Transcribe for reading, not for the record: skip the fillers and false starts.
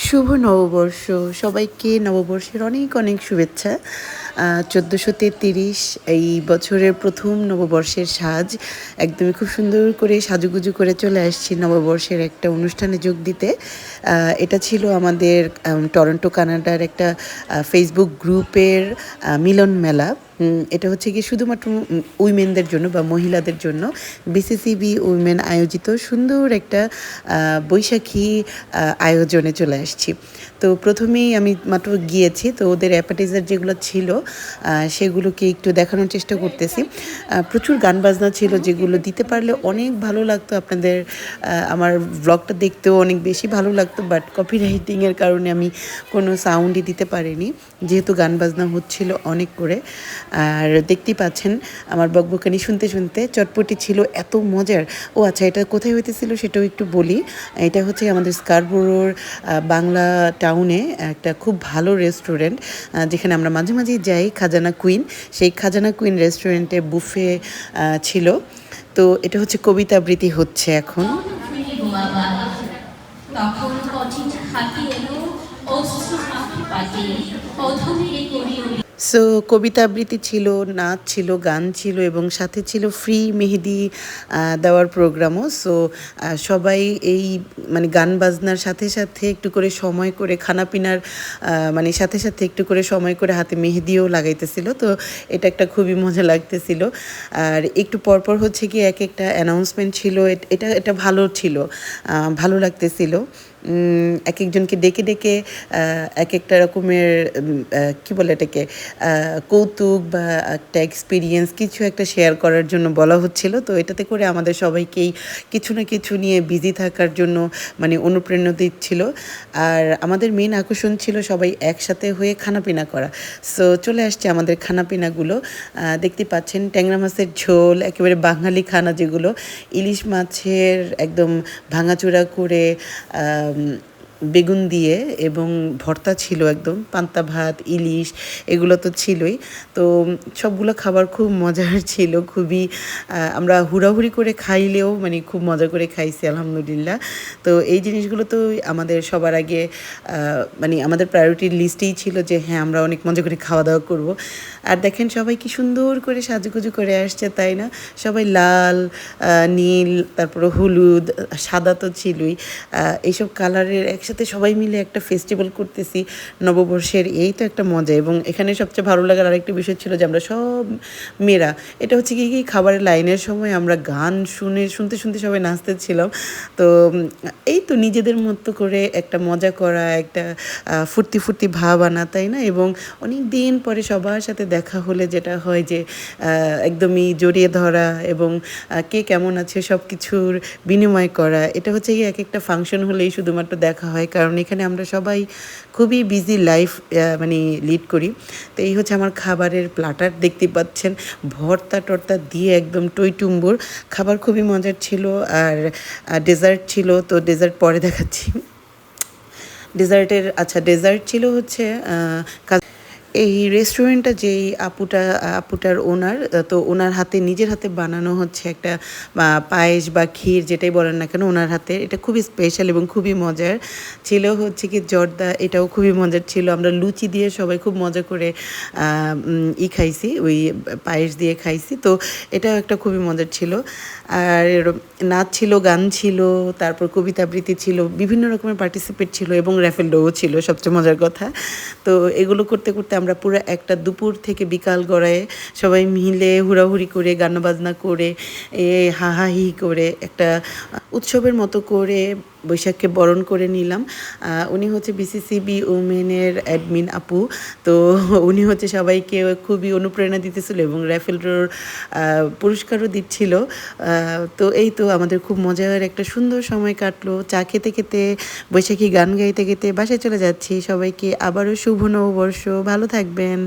শুভ নববর্ষ। সবাইকে নববর্ষের অনেক অনেক শুভেচ্ছা। ১৪৩৩ এই বছরের প্রথম নববর্ষের সাজ একদমই খুব সুন্দর করে সাজুগুজু করে চলে আসছি নববর্ষের একটা অনুষ্ঠানে যোগ দিতে। এটা ছিল আমাদের টরন্টো কানাডার একটা ফেসবুক গ্রুপের মিলন মেলা। এটা হচ্ছে গিয়ে শুধুমাত্র উইমেনদের জন্য বা মহিলাদের জন্য বিসিসিবি উইমেন আয়োজিত সুন্দর একটা বৈশাখী আয়োজনে চলে আসছি। তো প্রথমেই আমি মাত্র গিয়েছি, তো ওদের অ্যাপাটাইজার যেগুলো ছিল সেগুলোকে একটু দেখানোর চেষ্টা করতেছি। প্রচুর গান বাজনা ছিল যেগুলো দিতে পারলে অনেক ভালো লাগতো আপনাদের। আমার ব্লগটা দেখতেও অনেক বেশি ভালো লাগতো, বাট কপিরাইটিংয়ের কারণে আমি কোনো সাউন্ডই দিতে পারিনি, যেহেতু গান বাজনা হচ্ছিল অনেক করে। আর দেখতেই পাচ্ছেন আমার বকবকানি শুনতে শুনতে চটপটি ছিল এত মজার। ও আচ্ছা, এটা কোথায় হইতেছিল সেটাও একটু বলি। এটা হচ্ছে আমাদের স্কারবোরোর বাংলা টাউনে একটা খুব ভালো রেস্টুরেন্ট, যেখানে আমরা মাঝে মাঝেই যাই, খাজানা কুইন। সেই খাজানা কুইন রেস্টুরেন্টে বুফে ছিল। তো এটা হচ্ছে কবিতা আবৃত্তি হচ্ছে এখন। তখন কঠিন হাতি এলো অস্ত্র পাখি পাতি অধমে করি। সো কবিতা আবৃত্তি ছিল, নাচ ছিল, গান ছিল এবং সাথে ছিল ফ্রি মেহেদি দেওয়ার প্রোগ্রামও। সো সবাই এই মানে গান বাজনার সাথে সাথে একটু করে সময় করে খানাপিনার মানে সাথে সাথে একটু করে সময় করে হাতে মেহেদিও লাগাইতেছিল। তো এটা একটা খুবই মজা লাগতেছিল। আর একটু পরপর হচ্ছে কি এক একটা অ্যানাউন্সমেন্ট ছিল। এটা এটা ভালো ছিল, ভালো লাগতেছিল। এক একজনকে ডেকে ডেকে এক একটা রকমের কী বলে এটাকে কৌতুক বা একটা এক্সপিরিয়েন্স কিছু একটা শেয়ার করার জন্য বলা হচ্ছিল। তো এটাতে করে আমাদের সবাইকেই কিছু না কিছু নিয়ে বিজি থাকার জন্য মানে অনুপ্রেরণা দিচ্ছিল। আর আমাদের মেন আকর্ষণ ছিল সবাই একসাথে হয়ে খানাপিনা করা। সো চলে আসছে আমাদের খানাপিনাগুলো। দেখতে পাচ্ছেন ট্যাংরা মাছের ঝোল, একেবারে বাঙালি খানা যেগুলো, ইলিশ মাছের একদম ভাঙাচোরা করে বেগুন দিয়ে এবং ভর্তা ছিল, একদম পান্তা ভাত, ইলিশ, এগুলো তো ছিলই। তো সবগুলো খাবার খুব মজার ছিল, খুবই আমরা হুড়াহুড়ি করে খাইলেও মানে খুব মজা করে খাইছি আলহামদুলিল্লাহ। তো এই জিনিসগুলো তো আমাদের সবার আগে মানে আমাদের প্রায়োরিটির লিস্টেই ছিল যে হ্যাঁ, আমরা অনেক মজা করে খাওয়া দাওয়া করব। আর দেখেন সবাই কি সুন্দর করে সাজুগুজু করে আসছে, তাই না? সবাই লাল, নীল, তারপরে হলুদ, সাদা তো ছিলই, এইসব কালারের একসাথে সবাই মিলে একটা ফেস্টিভ্যাল করতেছি নববর্ষের। এই তো একটা মজা। এবং এখানে সবচেয়ে ভালো লাগার আরেকটা বিষয় ছিল যে আমরা সব মেয়েরা, এটা হচ্ছে কি খাবারের লাইনের সময় আমরা গান শুনতে শুনতে সবাই নাচতেছিলাম। তো এই তো নিজেদের মতো করে একটা মজা করা, একটা ফুর্তি ফুর্তি ভাব আনা, তাই না? এবং অনেক দিন পরে সবার সাথে দেখা হলে যেটা হয় যে একদমই জড়িয়ে ধরা এবং কে কেমন আছে সব কিছুর বিনিময় করা। এটা হচ্ছে কি এক একটা ফাংশন হলেই শুধুমাত্র দেখা হয়, কারণ এখানে আমরা সবাই খুবই বিজি লাইফ মানে লিড করি। তো এই হচ্ছে আমার খাবারের প্ল্যাটার, দেখতে পাচ্ছেন ভর্তা টর্তা দিয়ে একদম টইটুম্বুর খাবার, খুবই মজার ছিল। আর ডেজার্ট ছিল, তো ডেজার্ট পরে দেখাচ্ছি। ডেজার্ট ছিল হচ্ছে এই রেস্টুরেন্টটা যেই আপুটার ওনার, তো ওনার হাতে নিজের হাতে বানানো হচ্ছে একটা পায়েস বা ক্ষীর যেটাই বলেন না কেন, ওনার হাতে এটা খুবই স্পেশাল এবং খুবই মজার ছিল। হচ্ছে কি জর্দা, এটাও খুবই মজার ছিল। আমরা লুচি দিয়ে সবাই খুব মজা করে খাইছি, ওই পায়েস দিয়ে খাইছি। তো এটাও একটা খুবই মজার ছিল। আর নাচ ছিল, গান ছিল, তারপর কবিতা আবৃত্তি ছিল, বিভিন্ন রকমের পার্টিসিপেট ছিল এবং র্যাফেল ড্রও ছিল সবচেয়ে মজার কথা। তো এগুলো করতে করতে আমরা পুরো একটা দুপুর থেকে বিকাল গড়ায় সবাই মিলে হুড়াহুড়ি করে গান বাজনা করে হাহাহি করে একটা উৎসবের মতো করে বৈশাখকে বরণ করে নিলাম। উনি হচ্ছে বিসিসিবি উমেনের অ্যাডমিন আপু। তো উনি হচ্ছে সবাইকে খুবই অনুপ্রেরণা দিতেছিল এবং র্যাফেল ড্রোর পুরস্কারও দিচ্ছিল। তো এই তো আমাদের খুব মজার একটা সুন্দর সময় কাটলো চা খেতে খেতে, বৈশাখী গান গাইতে গাইতে বাসায় চলে যাচ্ছি। সবাইকে আবারও শুভ নববর্ষ, ভালো থাকবেন।